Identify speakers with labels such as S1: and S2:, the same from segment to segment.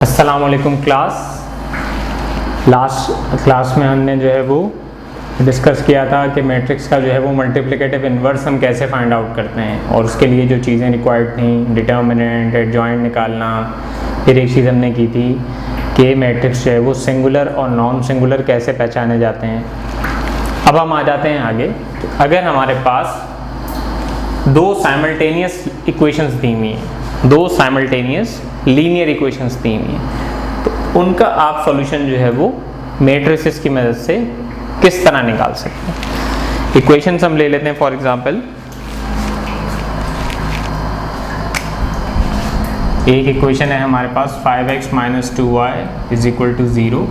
S1: अस्सलाम वालेकुम class. Last class में हमने जो है वो डिस्कस किया था कि मैट्रिक्स का जो है वो मल्टीप्लिकेटिव इन्वर्स हम कैसे फाइंड आउट करते हैं, और उसके लिए जो चीज़ें रिक्वायर्ड थी, डिटर्मिनेंट, एडजॉइंट निकालना। फिर एक चीज़ हमने की थी कि मैट्रिक्स जो है वो सिंगुलर और नॉन सिंगुलर कैसे पहचाने जाते हैं। अब हम आ जाते हैं आगे। तो अगर हमारे पास दो साइमल्टेनियस इक्वेशंस दी हुई हैं, दो साइमल्टेनियस लीनियर इक्वेशंस दी हुई हैं, तो उनका आप सॉल्यूशन जो है वो मैट्रिसेस की मदद से किस तरह निकाल सकते हैं। इक्वेशंस हम ले लेते हैं। फॉर एग्जांपल एक इक्वेशन है हमारे पास 5x - 2y = 0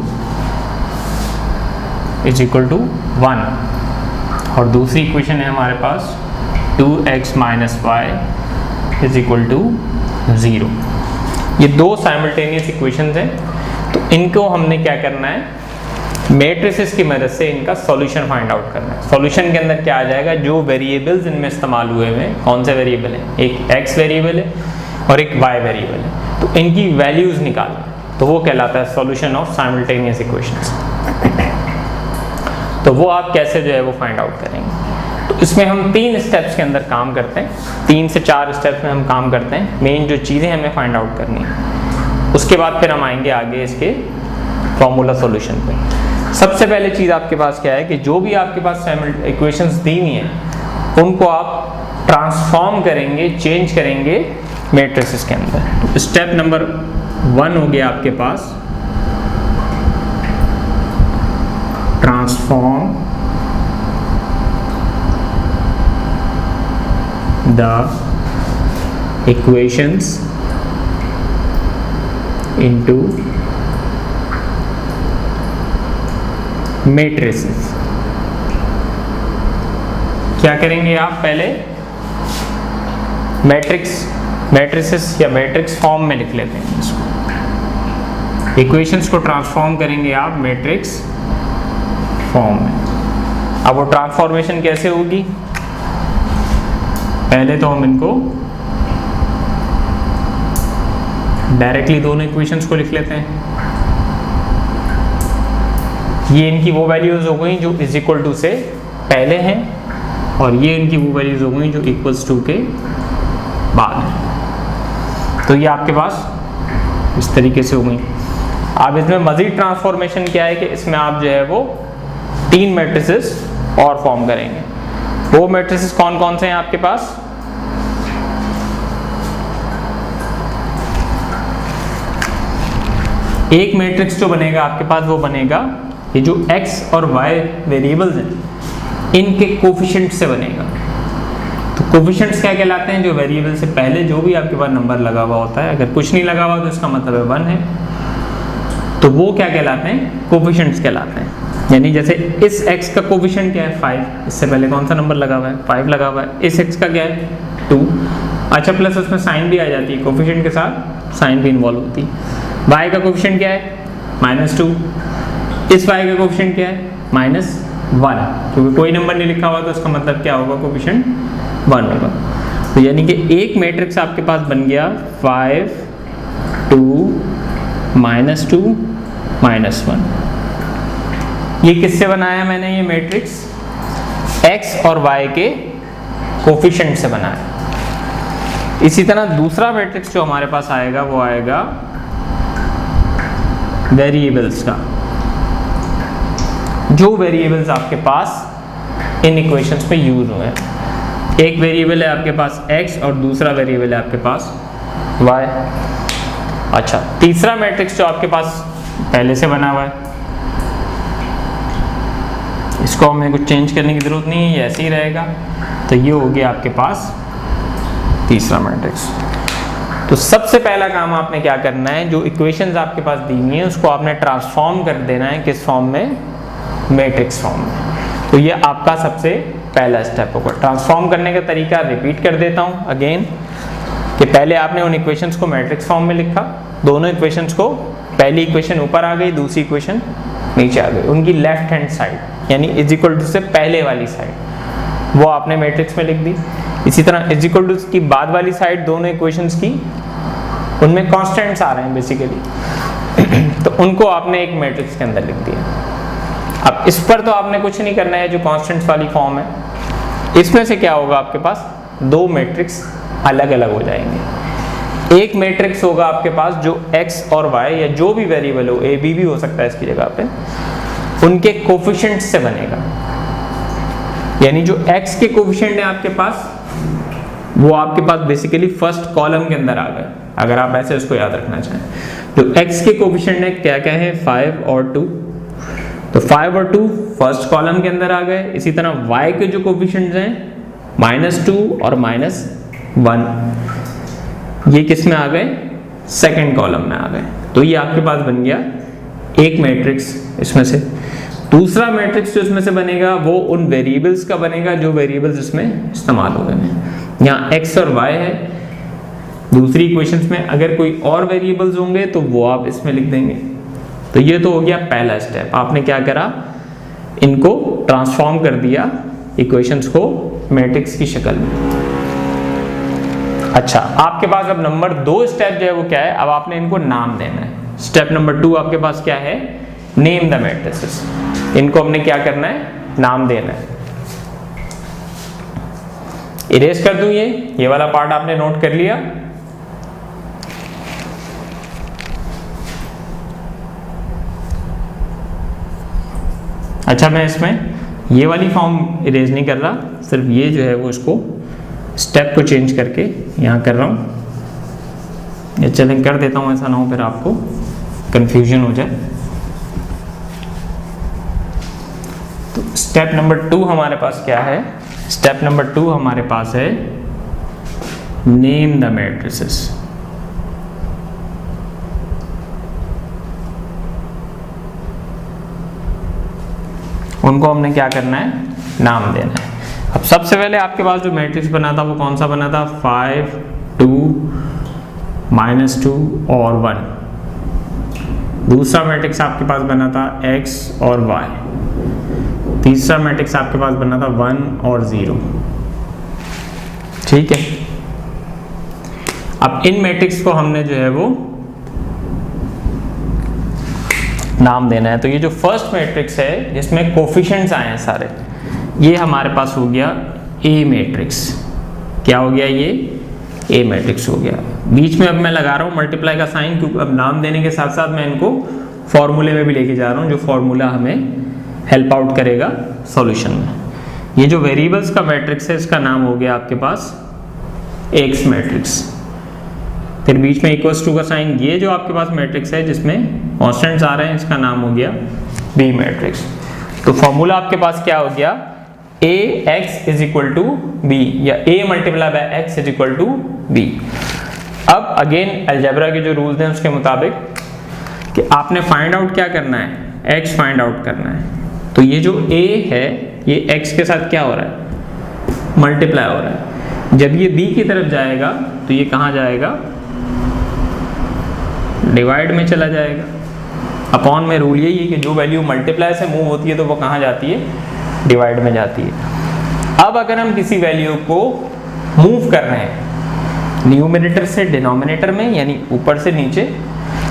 S1: = 1, और दूसरी इक्वेशन है हमारे पास 2x - y = 0। ये दो साइमल्टेनियस इक्वेशंस हैं। तो इनको हमने क्या करना है, मैट्रिसेस की मदद से इनका सॉल्यूशन फाइंड आउट करना है। सॉल्यूशन के अंदर क्या आ जाएगा, जो वेरिएबल्स इनमें इस्तेमाल हुए हैं, कौन से वेरिएबल हैं, एक x वेरिएबल है और एक y वेरिएबल है, तो इनकी वैल्यूज निकालना, तो वो कहलाता है सॉल्यूशन ऑफ साइमल्टेनियस इक्वेशंस। तो वो आप कैसे जो है वो फाइंड आउट करेंगे। तो इसमें हम 3 स्टेप्स के अंदर काम करते हैं, 3 से 4 स्टेप्स में हम काम करते हैं। मेन जो चीज़ें हमें फाइंड आउट करनी है, उसके बाद फिर हम आएंगे आगे इसके फॉर्मूला सॉल्यूशन पे। सबसे पहले चीज़ आपके पास क्या है कि जो भी आपके पास इक्वेशंस दी हुई हैं उनको आप ट्रांसफॉर्म करेंगे, चेंज करेंगे मैट्रिसेस के अंदर। तो स्टेप नंबर 1 हो गया आपके पास transform the equations into matrices। क्या करेंगे आप, पहले मैट्रिसेस या मैट्रिक्स फॉर्म में लिख लेते हैं इसको। इक्वेशंस को ट्रांसफॉर्म करेंगे आप मैट्रिक्स फॉर्म में। अब वो ट्रांसफॉर्मेशन कैसे होगी, पहले तो हम इनको डायरेक्टली दोनों इक्वेशंस को लिख लेते हैं। ये इनकी वो वैल्यूज हो गई जो = से पहले हैं, और ये इनकी वो वैल्यूज हो गई जो =2 के बाद है। तो ये आपके पास इस तरीके से हो गई। अब इसमें मजीद ट्रांसफॉर्मेशन क्या है कि इसमें आप जो है वो 3 मैट्रिसेस और फॉर्म करेंगे। वो मैट्रिसेस कौन कौन से हैं आपके पास, एक मैट्रिक्स जो बनेगा आपके पास वो बनेगा ये जो x और y वेरिएबल्स हैं इनके कोफिशिएंट से बनेगा। तो कोफिशिएंट्स क्या कहलाते हैं, जो वेरिएबल से पहले जो भी आपके पास नंबर लगा हुआ होता है, अगर कुछ नहीं लगा हुआ तो इसका मतलब है 1 है, तो वो क्या कहलाते हैं, कोफिशिएंट्स कहलाते हैं। यानी जैसे इस x का कोफिशिएंट क्या है 5, इससे पहले कौन सा नंबर लगा हुआ है 5 लगा हुआ है। इस x का क्या है 2, अच्छा प्लस उसमें साइन भी आ जाती है, कोफिशिएंट के साथ साइन भी इन्वॉल्व होती है। y का कोफिशिएंट क्या है -2, इस y का कोफिशिएंट क्या है -1, क्योंकि कोई नंबर नहीं लिखा हुआ तो इसका मतलब क्या होगा, कोफिशिएंट 1 होगा। तो यानी कि एक मैट्रिक्स आपके पास बन गया 5 2 -2 -1। ये किससे बनाया मैंने, ये मैट्रिक्स x और y के कोफिशिएंट से बनाया। इसी तरह दूसरा मैट्रिक्स जो हमारे पास आएगा वो आएगा वेरिएबल्स का, जो वेरिएबल्स आपके पास इन इक्वेशंस में यूज हुए हैं। एक वेरिएबल है आपके पास x और दूसरा वेरिएबल है आपके पास y। अच्छा, तीसरा मैट्रिक्स जो आपके पास पहले से बना हुआ है, इसको हमें कुछ चेंज करने की ज़रूरत नहीं है, ये ऐसे ही रहेगा। तो ये हो गया आपके पास तीसरा मैट्रिक्स। तो सबसे पहला काम आपने क्या करना है, जो इक्वेशंस आपके पास दी हुई हैं उसको आपने ट्रांसफॉर्म कर देना है किस फॉर्म में, मैट्रिक्स फॉर्म में। तो ये आपका सबसे पहला स्टेप होगा। ट्रांसफॉर्म करने का तरीका रिपीट कर देता हूँ अगेन, कि पहले आपने उन इक्वेशंस को मैट्रिक्स फॉर्म में लिखा, दोनों इक्वेशंस को, पहली इक्वेशन ऊपर आ गई, दूसरी इक्वेशन नीचे आ गई, उनकी लेफ्ट हैंड साइड यानी = से पहले वाली साइड वो आपने मैट्रिक्स में लिख दी। इसी तरह इज इक्वल टू की बाद वाली साइड दोनों इक्वेशंस की उनमें कांस्टेंट्स आ रहे हैं बेसिकली, तो उनको आपने एक मैट्रिक्स के अंदर लिख दिया। अब इस पर तो आपने कुछ नहीं करना है, जो कांस्टेंट्स वाली फॉर्म है, इसमें से क्या होगा आपके पास, दो मैट्रिक्स अलग अलग हो जाएंगे। एक मैट्रिक्स होगा आपके पास जो x और y या जो भी वेरिएबल हो, a b भी हो सकता है इसकी जगह पे, उनके कोफिशिएंट से बनेगा। यानी जो x के कोफिशिएंट है आपके पास, वो आपके पास बेसिकली फर्स्ट कॉलम के अंदर आ गए, अगर आप ऐसे उसको याद रखना चाहें। जो x के कोफिशिएंट है क्या क्या है, 5 और 2, तो 5 और 2 फर्स्ट कॉलम के अंदर आ गए। इसी तरह y के जो कोफिशिएंट्स हैं -2 और -1, ये किस में आ गए, सेकंड कॉलम में आ गए। तो ये आपके पास बन गया एक मैट्रिक्स इसमें से। दूसरा मैट्रिक्स जो इसमें से बनेगा वो उन वेरिएबल्स का बनेगा जो वेरिएबल्स इसमें इस्तेमाल हो गए हैं। यहाँ x और y है, दूसरी इक्वेशंस में अगर कोई और वेरिएबल्स होंगे तो वो आप इसमें लिख देंगे। तो ये तो हो गया पहला स्टेप, आपने क्या करा, इनको ट्रांसफॉर्म कर दिया इक्वेशंस को मैट्रिक्स की शक्ल में। अच्छा, आपके पास अब नंबर 2 स्टेप जो है वो क्या है, अब आपने इनको नाम देना है। स्टेप नंबर 2 आपके पास क्या है, नेम द मैट्रिसेस। इनको हमने क्या करना है, नाम देना है। इरेज कर दूं, ये वाला पार्ट आपने नोट कर लिया। अच्छा, मैं इसमें ये वाली फॉर्म इरेज नहीं कर रहा, सिर्फ ये जो है वो इसको स्टेप को चेंज करके यहाँ कर रहा हूँ। ये चलें कर देता हूँ, ऐसा ना हो फिर आपको कंफ्यूजन हो जाए। तो स्टेप नंबर 2 हमारे पास क्या है, स्टेप नंबर 2 हमारे पास है नेम द मैट्रिसेस। उनको हमने क्या करना है, नाम देना है। अब सबसे पहले आपके पास जो मैट्रिक्स बना था वो कौन सा बना था, 5, 2, -2 और 1। दूसरा मैट्रिक्स आपके पास बना था x और y। तीसरा मैट्रिक्स आपके पास बना था 1 और 0। ठीक है, अब इन मैट्रिक्स को हमने जो है वो नाम देना है। तो ये जो फर्स्ट मैट्रिक्स है जिसमें कोफिशिएंट्स आए हैं सारे, ये हमारे पास हो गया A मैट्रिक्स। क्या हो गया, ये A मैट्रिक्स हो गया। बीच में अब मैं लगा रहा हूँ मल्टीप्लाई का साइन, क्योंकि अब नाम देने के साथ साथ मैं इनको फॉर्मूले में भी लेके जा रहा हूँ, जो फॉर्मूला हमें हेल्प आउट करेगा सॉल्यूशन में। ये जो वेरिएबल्स का मैट्रिक्स है इसका नाम हो गया आपके पास X मैट्रिक्स। फिर बीच में इक्वल्स टू का साइन, ये जो आपके पास मैट्रिक्स है जिसमें कॉन्स्टेंट्स आ रहे हैं, इसका नाम हो गया B मैट्रिक्स। तो फॉर्मूला आपके पास क्या हो गया, AX is equal to B, या A multiply by X is equal to B। अब अगेन अलजेब्रा के जो रूल्स हैं उसके मुताबिक कि आपने फाइंड आउट क्या करना है, X फाइंड आउट करना है। तो ये जो A है ये X के साथ क्या हो रहा है, मल्टीप्लाई हो रहा है। जब ये B की तरफ जाएगा तो ये कहाँ जाएगा, डिवाइड में चला जाएगा। अपॉन में रूल यही है कि जो वैल्यू मल्टीप्लाई से मूव होती है तो वो कहाँ जाती है, डिवाइड में जाती है। अब अगर हम किसी वैल्यू को मूव कर रहे हैं न्यूमरेटर से डिनोमिनेटर में, यानी ऊपर से नीचे,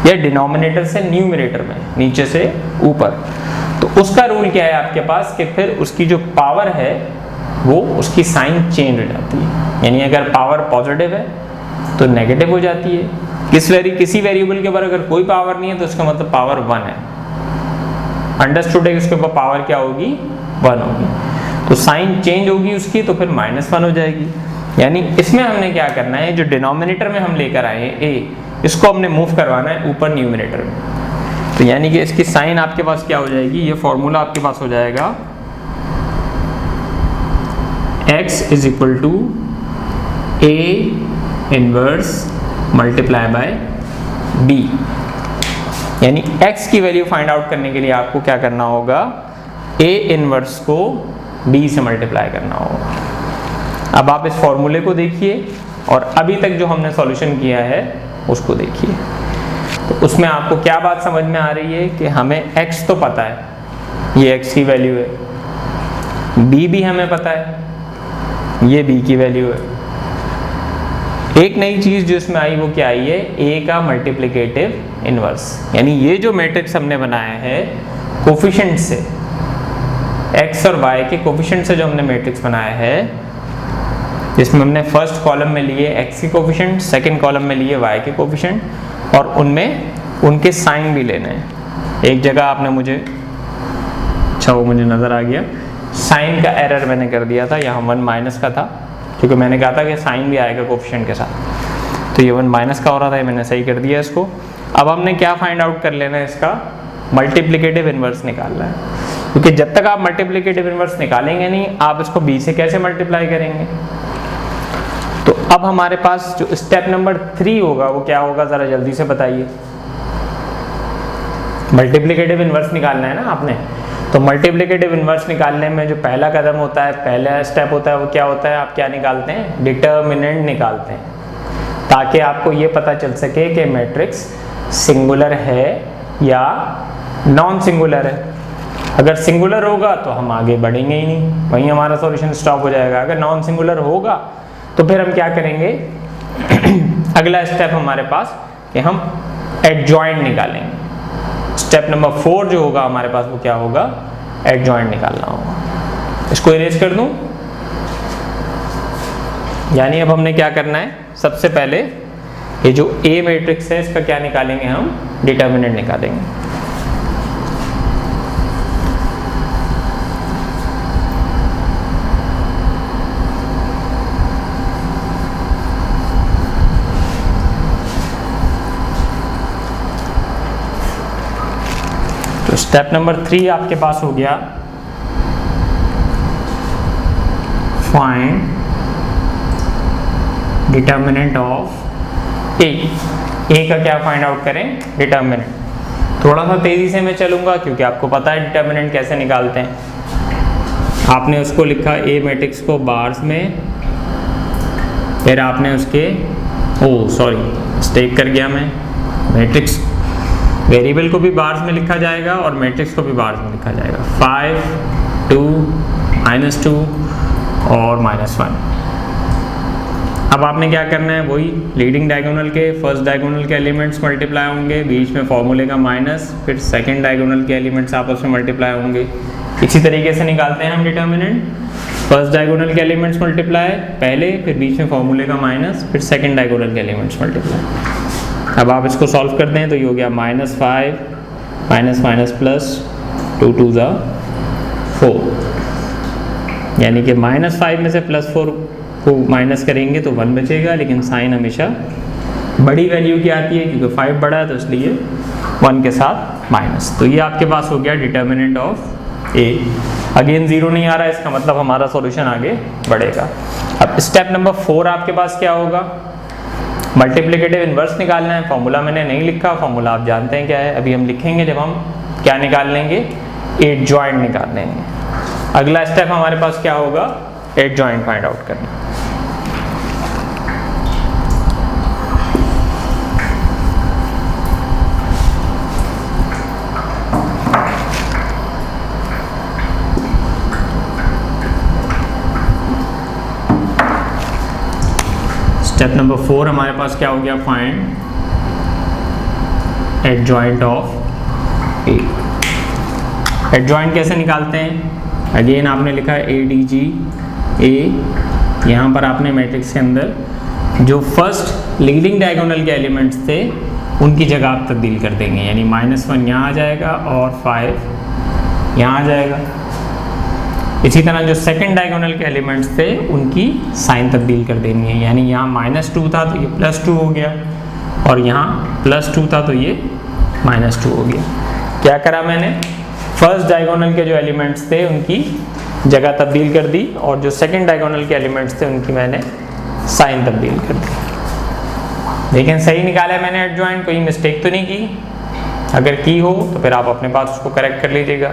S1: या डिनोमिनेटर से न्यूमरेटर में, नीचे से ऊपर, तो उसका रूल क्या है आपके पास कि फिर उसकी जो पावर है वो उसकी साइन चेंज हो जाती है। यानी अगर पावर पॉजिटिव है तो नेगेटिव हो जाती है। किसी वेरिएबल के ऊपर अगर कोई पावर नहीं है तो उसका मतलब पावर 1 है। अंडरस्टूड है कि उसके ऊपर पावर क्या होगी, 1 होगी। तो साइन चेंज होगी उसकी, तो फिर -1 हो जाएगी। यानी इसमें हमने क्या करना है, जो डिनोमिनेटर में हम लेकर आए हैं A, इसको हमने मूव करवाना है ऊपर न्यूमरेटर में। तो यानी कि इसकी साइन आपके पास क्या हो जाएगी, ये फॉर्मूला आपके पास हो जाएगा x is equal to A inverse multiply by B। यानी x की वैल्यू फाइंड आउट करने के लिए आपको क्या करना होगा, A इनवर्स को B से मल्टीप्लाई करना होगा। अब आप इस फॉर्मूले को देखिए और अभी तक जो हमने सॉल्यूशन किया है उसको देखिए। तो उसमें आपको क्या बात समझ में आ रही है कि हमें x तो पता है, ये x की वैल्यू है, B भी हमें पता है, ये B की वैल्यू है, एक नई चीज़ जो इसमें आई वो क्या आई है, ए का मल्टीप्लिकेटिव इनवर्स। यानी ये जो मैट्रिक्स हमने बनाया है कोफिशिएंट से, एक्स और वाई के कोफिशिएंट से जो हमने मैट्रिक्स बनाया है, जिसमें हमने फर्स्ट कॉलम में लिए एक्स के कोफिशिएंट, सेकंड कॉलम में लिए वाई के कोफिशिएंट, और उनमें उनके साइन भी लेने हैं। एक जगह आपने मुझे, अच्छा वो मुझे नज़र आ गया, साइन का एरर मैंने कर दिया था, यहाँ 1 माइनस का था, क्योंकि मैंने कहा था कि साइन भी आएगा कोफिशिएंट के साथ, तो ये 1 माइनस का हो रहा था, ये मैंने सही कर दिया इसको। अब हमने क्या फाइंड आउट कर लेना है, इसका मल्टीप्लिकेटिव इनवर्स निकालना है, क्योंकि जब तक आप मल्टीप्लिकेटिव इनवर्स निकालेंगे नहीं, आप इसको b से कैसे मल्टीप्लाई करेंगे। तो अब हमारे पास जो स्टेप नंबर 3 होगा वो क्या होगा, ज़रा जल्दी से बताइए। मल्टीप्लिकेटिव इनवर्स निकालना है ना आपने, तो मल्टीप्लिकेटिव इनवर्स निकालने में जो पहला कदम होता है, पहला स्टेप होता है, वो क्या होता है, आप क्या निकालते हैं, डिटर्मिनेंट निकालते हैं, ताकि आपको ये पता चल सके कि मैट्रिक्स सिंगुलर है या नॉन सिंगुलर है। अगर सिंगुलर होगा तो हम आगे बढ़ेंगे ही नहीं, वहीं हमारा सॉल्यूशन स्टॉप हो जाएगा। अगर नॉन सिंगुलर होगा तो फिर हम क्या करेंगे, अगला स्टेप हमारे पास कि हम एडजॉइंट निकालेंगे। स्टेप नंबर 4 जो होगा हमारे पास वो क्या होगा, एडजॉइंट निकालना होगा। इसको इरेज कर दूं, यानी अब हमने क्या करना है, सबसे पहले ये जो ए मैट्रिक्स है इसका क्या निकालेंगे, हम डिटर्मिनेंट निकालेंगे। तो स्टेप नंबर 3 आपके पास हो गया, फाइंड डिटर्मिनेंट ऑफ ए। ए का क्या फाइंड आउट करें, डिटर्मिनेंट। थोड़ा सा तेजी से मैं चलूंगा क्योंकि आपको पता है डिटर्मिनेंट कैसे निकालते हैं। आपने उसको लिखा ए मैट्रिक्स को बार्स में, फिर आपने उसके, सॉरी मिस्टेक कर गया मैं, मैट्रिक्स वेरिएबल को भी बार्स में लिखा जाएगा और मैट्रिक्स को भी बार्स में लिखा जाएगा। 5, 2, -2 और -1। अब आपने क्या करना है, वही लीडिंग डायगोनल के फर्स्ट डायगोनल के एलिमेंट्स मल्टीप्लाई होंगे, बीच में फॉर्मूले का माइनस, फिर सेकंड डायगोनल के एलिमेंट्स आपस में मल्टीप्लाई होंगे। इसी तरीके से निकालते हैं हम डिटर्मिनेंट, फर्स्ट डायगोनल के एलिमेंट्स मल्टीप्लाई पहले, फिर बीच में फॉर्मूले का माइनस, फिर सेकंड डायगोनल के एलिमेंट्स मल्टीप्लाई। अब आप इसको सॉल्व करते हैं तो ये हो गया -5 +2 2 4, यानी कि -5 में से +4 को माइनस करेंगे तो 1 बचेगा, लेकिन साइन हमेशा बड़ी वैल्यू की आती है, क्योंकि 5 बड़ा है तो इसलिए 1 के साथ माइनस। तो ये आपके पास हो गया डिटर्मिनेंट ऑफ ए। अगेन 0 नहीं आ रहा है, इसका मतलब हमारा सॉल्यूशन आगे बढ़ेगा। अब स्टेप नंबर 4 आपके पास क्या होगा, मल्टीप्लिकेटिव इनवर्स निकालना है। फॉर्मूला मैंने नहीं लिखा, फॉर्मूला आप जानते हैं क्या है, अभी हम लिखेंगे जब हम क्या निकाल लेंगे, एडजॉइंट निकाल लेंगे। अगला स्टेप हमारे पास क्या होगा, एडजॉइंट फाइंड आउट करना। स्टेप नंबर 4 हमारे पास क्या हो गया, find adjoint of A. Adjoint कैसे निकालते हैं, अगेन आपने लिखा है ADG ए, यहाँ पर आपने मैट्रिक्स के अंदर जो फर्स्ट लीडिंग डायगोनल के एलिमेंट्स थे उनकी जगह आप तब्दील कर देंगे, यानी -1 यहाँ आ जाएगा और 5 यहाँ आ जाएगा। इसी तरह जो सेकंड डायगोनल के एलिमेंट्स थे उनकी साइन तब्दील कर देनी है, यानी यहाँ -2 था तो ये +2 हो गया, और यहाँ +2 था तो ये -2 हो गया। क्या करा मैंने, फर्स्ट डायगोनल के जो एलिमेंट्स थे उनकी जगह तब्दील कर दी, और जो सेकंड डायगोनल के एलिमेंट्स थे उनकी मैंने साइन तब्दील कर दी। लेकिन सही निकाला है मैंने एडजॉइंट, कोई मिस्टेक तो नहीं की। अगर की हो तो फिर आप अपने पास उसको करेक्ट कर लीजिएगा।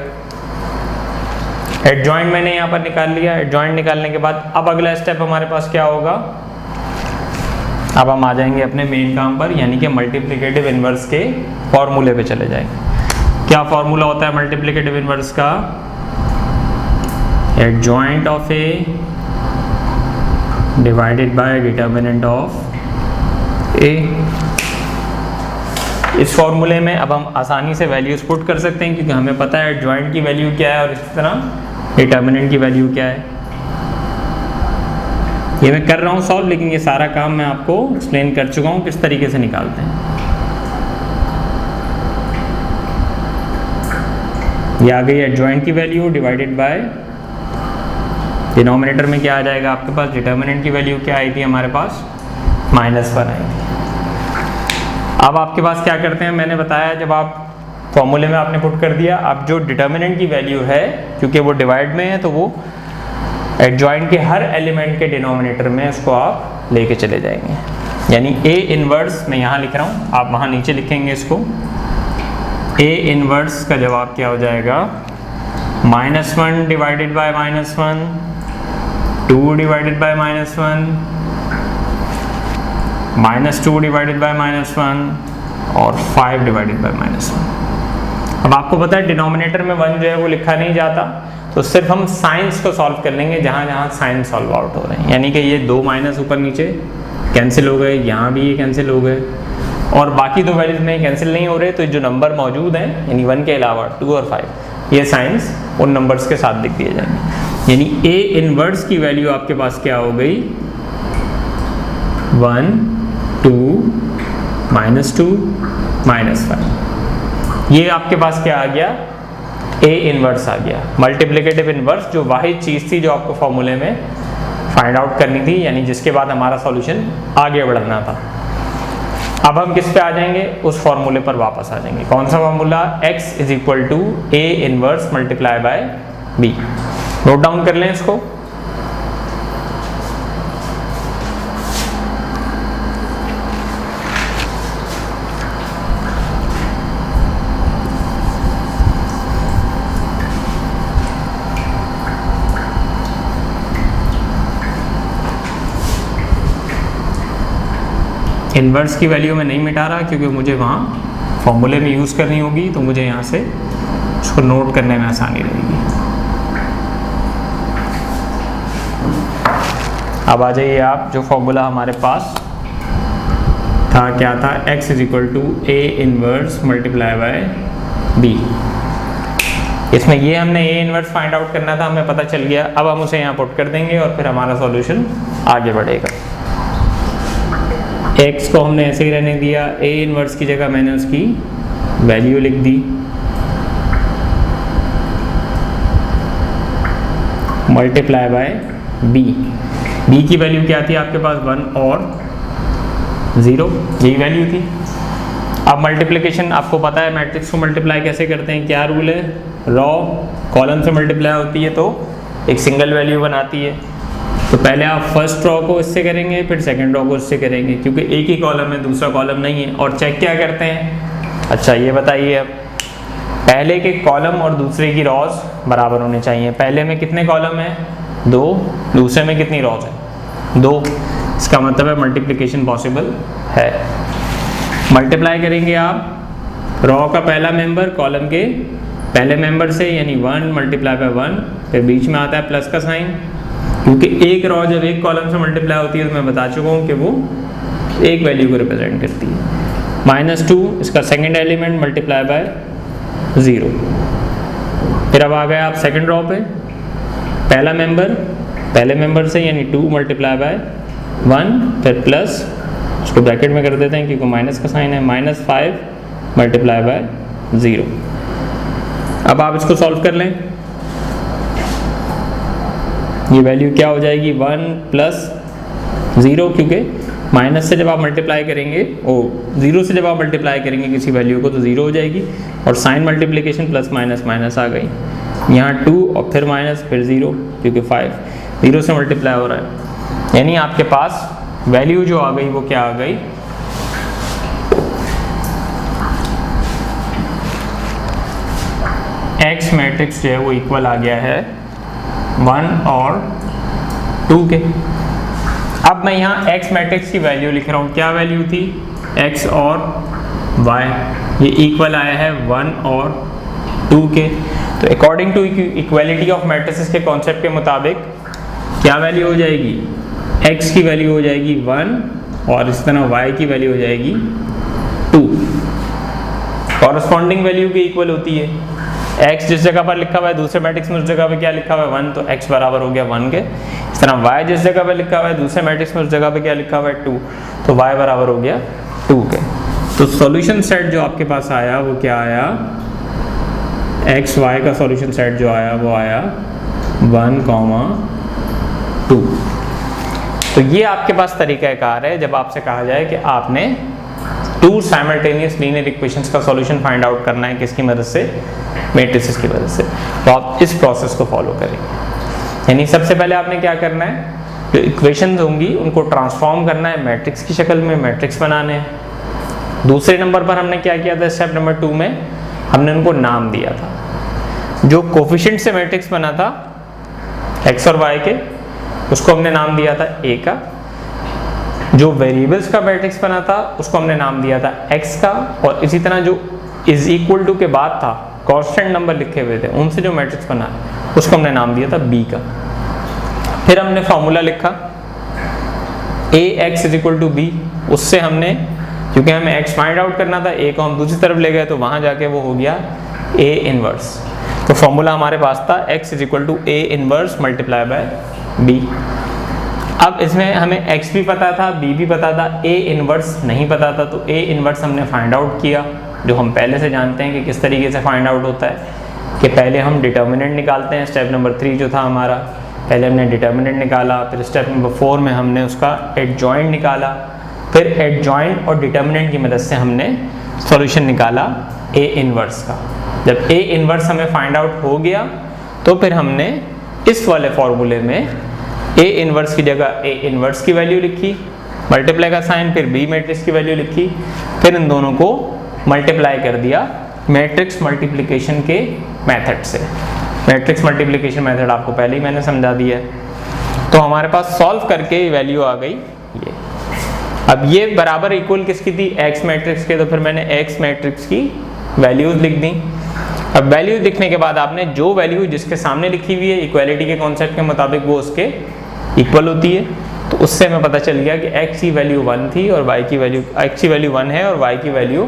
S1: एडजॉइंट मैंने यहाँ पर निकाल लिया। एडजॉइंट निकालने के बाद अब अगला स्टेप हमारे पास क्या होगा, अब हम आ जाएंगे अपने मेन काम पर, यानी कि मल्टीप्लिकेटिव इनवर्स के फॉर्मूले पे चले जाएंगे। क्या फॉर्मूला होता है मल्टीप्लिकेटिव इनवर्स का, adjoint of A divided by determinant of A. इस फॉर्मूले में अब हम आसानी से वैल्यूज पुट कर सकते हैं क्योंकि हमें पता है एडजॉइंट की वैल्यू क्या है और इसी तरह डिटर्मिनेंट की वैल्यू क्या है। ये मैं कर रहा हूँ सॉल्व, लेकिन ये सारा काम मैं आपको एक्सप्लेन कर चुका हूँ किस तरीके से निकालते हैं। ये आ गई एडजॉइंट की वैल्यू डिवाइडेड बाय डिनोमिनेटर में क्या आ जाएगा आपके पास, डिटर्मिनेंट की वैल्यू क्या आई थी हमारे पास, -1 आई थी। अब आपके पास क्या करते हैं, मैंने बताया जब आप फॉर्मूले में आपने पुट कर दिया, अब जो डिटर्मिनेंट की वैल्यू है क्योंकि वो डिवाइड में है तो वो एडजॉइंट के हर एलिमेंट के डिनोमिनेटर में उसको आप लेके चले जाएंगे। यानी ए इनवर्स मैं यहाँ लिख रहा हूँ, आप वहाँ नीचे लिखेंगे इसको। ए इनवर्स का जवाब क्या हो जाएगा, -1 divided by -1, 2 divided by -1, -2 divided by -1 और 5 डिवाइडेड बाय -1। अब आपको पता है डिनोमिनेटर में 1 जो है वो लिखा नहीं जाता, तो सिर्फ हम साइंस को सॉल्व कर लेंगे जहाँ जहाँ साइन सॉल्व आउट हो रहे हैं। यानी कि ये 2 माइनस ऊपर नीचे कैंसिल हो गए, यहाँ भी ये कैंसिल हो गए और बाकी 2 वैल्यूज में कैंसिल नहीं हो रहे, तो जो नंबर मौजूद हैं यानी 1 के अलावा 2 और 5 ये साइंस उन नंबर्स के साथ लिख दिए जाएंगे। यानी ए इनवर्स की वैल्यू आपके पास क्या हो गई, 1 2 -2 -5। ये आपके पास क्या आ गया, ए इनवर्स आ गया। मल्टीप्लिकेटिव इनवर्स जो वाहिद चीज़ थी जो आपको फॉर्मूले में फाइंड आउट करनी थी, यानी जिसके बाद हमारा सॉल्यूशन आगे बढ़ना था। अब हम किस पे आ जाएंगे, उस फॉर्मूले पर वापस आ जाएंगे। कौन सा formula, x = a inverse multiply by b। Note down कर लें इसको। इन्वर्स की वैल्यू में नहीं मिटा रहा क्योंकि मुझे वहाँ फॉर्मूले में यूज़ करनी होगी, तो मुझे यहाँ से उसको नोट करने में आसानी रहेगी। अब आ जाइए आप, जो फॉर्मूला हमारे पास था क्या था, x = a inverse multiply by b। इसमें ये हमने a इनवर्स फाइंड आउट करना था, हमें पता चल गया। अब हम उसे यहाँ पुट कर देंगे और फिर हमारा सॉल्यूशन आगे बढ़ेगा। x को हमने ऐसे ही रहने दिया, a इनवर्स की जगह मैंने उसकी वैल्यू लिख दी, मल्टीप्लाई बाय b की वैल्यू क्या थी आपके पास, 1 और 0, यही वैल्यू थी। अब मल्टीप्लिकेशन आपको पता है, मैट्रिक्स को मल्टीप्लाई कैसे करते हैं, क्या रूल है, रॉ कॉलम से मल्टीप्लाई होती है तो एक सिंगल वैल्यू बनाती है। तो पहले आप फर्स्ट रॉ को इससे करेंगे, फिर सेकंड रॉ को इससे करेंगे, क्योंकि एक ही कॉलम है दूसरा कॉलम नहीं है। और चेक क्या करते हैं, अच्छा ये बताइए, अब पहले के कॉलम और दूसरे की रॉज बराबर होने चाहिए। पहले में कितने कॉलम है, 2, दूसरे में कितनी रॉज है, 2। इसका मतलब है मल्टीप्लिकेशन पॉसिबल है। मल्टीप्लाई करेंगे आप रॉ का पहला मेंबर कॉलम के पहले मेंबर से, यानी 1 मल्टीप्लाई बाय 1, फिर बीच में आता है प्लस का साइन, क्योंकि एक रॉ जब एक कॉलम से मल्टीप्लाई होती है तो मैं बता चुका हूँ कि वो एक वैल्यू को रिप्रेजेंट करती है। -2 इसका सेकंड एलिमेंट मल्टीप्लाई बाय 0। फिर अब आ गए आप सेकंड रॉ पे, पहला मेंबर पहले मेंबर से यानी 2 मल्टीप्लाई बाय 1, फिर प्लस, उसको ब्रैकेट में कर देते हैं क्योंकि माइनस का साइन है, -5 मल्टीप्लाई बाय 0। अब आप इसको सॉल्व कर लें, ये वैल्यू क्या हो जाएगी, 1 + 0, क्योंकि माइनस से जब आप मल्टीप्लाई करेंगे, 0 से जब आप मल्टीप्लाई करेंगे किसी वैल्यू को तो 0 हो जाएगी। और sign multiplication plus minus minus आ गई, यहाँ 2 और फिर माइनस फिर 0, क्योंकि 5 0 से मल्टीप्लाई हो रहा है। यानी आपके पास वैल्यू जो आ गई वो क्या आ गई, x मैट्रिक्स जो है वो इक्वल आ गया है 1 और 2 के। अब मैं यहाँ x मैट्रिक्स की वैल्यू लिख रहा हूँ, क्या वैल्यू थी, x और y, ये इक्वल आया है 1 और 2 के। तो according to equality of matrices के कॉन्सेप्ट के मुताबिक क्या वैल्यू हो जाएगी, x की वैल्यू हो जाएगी 1 और इस तरह y की वैल्यू हो जाएगी 2। कॉरस्पॉन्डिंग वैल्यू की इक्वल होती है, x जिस जगह पर लिखा हुआ है दूसरे मैट्रिक्स में उस जगह पे क्या लिखा हुआ है 1, तो x बराबर हो गया 1 के। इस तरह y जिस जगह पे लिखा हुआ है दूसरे मैट्रिक्स में उस जगह पे क्या लिखा हुआ है 2, तो y बराबर हो गया 2 के। तो सॉल्यूशन सेट जो आपके पास आया वो क्या आया, एक्स वाई का सॉल्यूशन सेट जो आया वो आया 1, 2। तो ये आपके पास तरीक़ाकार है जब आपसे कहा जाए कि आपने 2 साइमल्टेनियस लीनियर इक्वेशंस का सॉल्यूशन फाइंड आउट करना है, किसकी मदद से, मैट्रिसेस की मदद से, तो आप इस प्रोसेस को फॉलो करेंगे। यानी सबसे पहले आपने क्या करना है, जो इक्वेशंस होंगी उनको ट्रांसफॉर्म करना है मैट्रिक्स की शक्ल में, मैट्रिक्स बनाने हैं। दूसरे नंबर पर हमने क्या किया था, स्टेप नंबर 2 में हमने उनको नाम दिया था। जो कोफिशिएंट से मैट्रिक्स बना था x और y के, उसको हमने नाम दिया था a का। जो वेरिएबल्स का मैट्रिक्स बना था उसको हमने नाम दिया था x का। और इसी तरह जो इज इक्वल टू के बाद था, कांस्टेंट नंबर लिखे हुए थे, उनसे जो मैट्रिक्स बना उसको हमने नाम दिया था b का। फिर हमने फॉर्मूला लिखा ax is equal to b। उससे हमने, क्योंकि हमें x फाइंड आउट करना था, a को हम दूसरी तरफ ले गए तो वहां जाके वो हो गया a इनवर्स। तो फॉर्मूला हमारे पास था x is equal to a inverse multiply by b। अब इसमें हमें x भी पता था, b भी पता था, a इनवर्स नहीं पता था, तो a इनवर्स हमने फाइंड आउट किया, जो हम पहले से जानते हैं कि किस तरीके से फाइंड आउट होता है। कि पहले हम डिटर्मिनेंट निकालते हैं, स्टेप नंबर 3 जो था हमारा, पहले हमने डिटर्मिनेंट निकाला, फिर स्टेप नंबर 4 में हमने उसका एडजॉइंट निकाला, फिर एडजॉइंट और डिटर्मिनेंट की मदद से हमने सॉल्यूशन निकाला a इनवर्स का। जब a इनवर्स हमें फाइंड आउट हो गया तो फिर हमने इस वाले फॉर्मूले में a इनवर्स की जगह a इनवर्स की वैल्यू लिखी, मल्टीप्लाई का साइन, फिर b मैट्रिक्स की वैल्यू लिखी, फिर इन दोनों को मल्टीप्लाई कर दिया मैट्रिक्स मल्टीप्लिकेशन के मेथड से। मैट्रिक्स मल्टीप्लिकेशन मेथड आपको पहले ही मैंने समझा दिया है। तो हमारे पास सॉल्व करके वैल्यू आ गई ये। अब ये बराबर इक्वल किसकी थी, x मैट्रिक्स के, तो फिर मैंने x मैट्रिक्स की वैल्यूज लिख दी। अब वैल्यूज लिखने के बाद आपने जो वैल्यू जिसके सामने लिखी हुई है इक्वालिटी के कॉन्सेप्ट के मुताबिक वो उसके इक्वल होती है, तो उससे हमें पता चल गया कि x की वैल्यू 1 थी और y की वैल्यू, x की वैल्यू 1 है और y की वैल्यू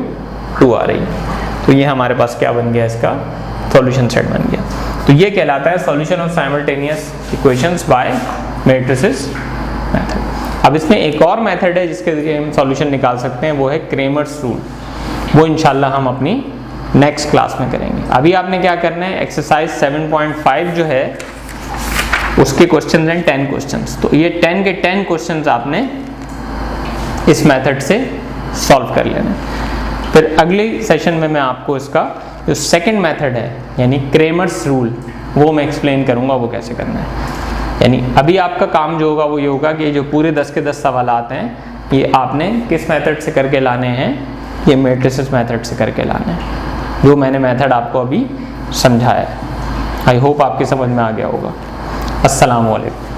S1: 2 आ रही है। तो ये हमारे पास क्या बन गया, इसका सॉल्यूशन सेट बन गया। तो ये कहलाता है solution of simultaneous equations bye matrices method. अब इसमें एक और मेथड है जिसके जरिए हम सॉल्यूशन निकाल सकते हैं, वो है क्रेमर्स रूल। वो इंशाल्लाह हम अपनी नेक्स्ट क्लास में करेंगे। अभी आपने क्या करना है, एक्सरसाइज 7.5 जो है उसके क्वेश्चंस हैं 10 क्वेश्चंस। तो ये 10 के 10 क्वेश्चंस आपने इस मेथड से सॉल्व कर लेना है। फिर अगले सेशन में मैं आपको इसका जो सेकंड मेथड है यानी क्रेमर्स रूल, वो मैं एक्सप्लेन करूँगा वो कैसे करना है। यानी अभी आपका काम जो होगा वो ये होगा कि जो पूरे 10 के 10 सवाल आते हैं ये आपने किस मेथड से करके लाने हैं, ये मैट्रिसेस मेथड से करके लाने हैं, जो मैंने मेथड आपको अभी समझाया है। आई होप आपकी समझ में आ गया होगा। अस्सलाम वालेकुम।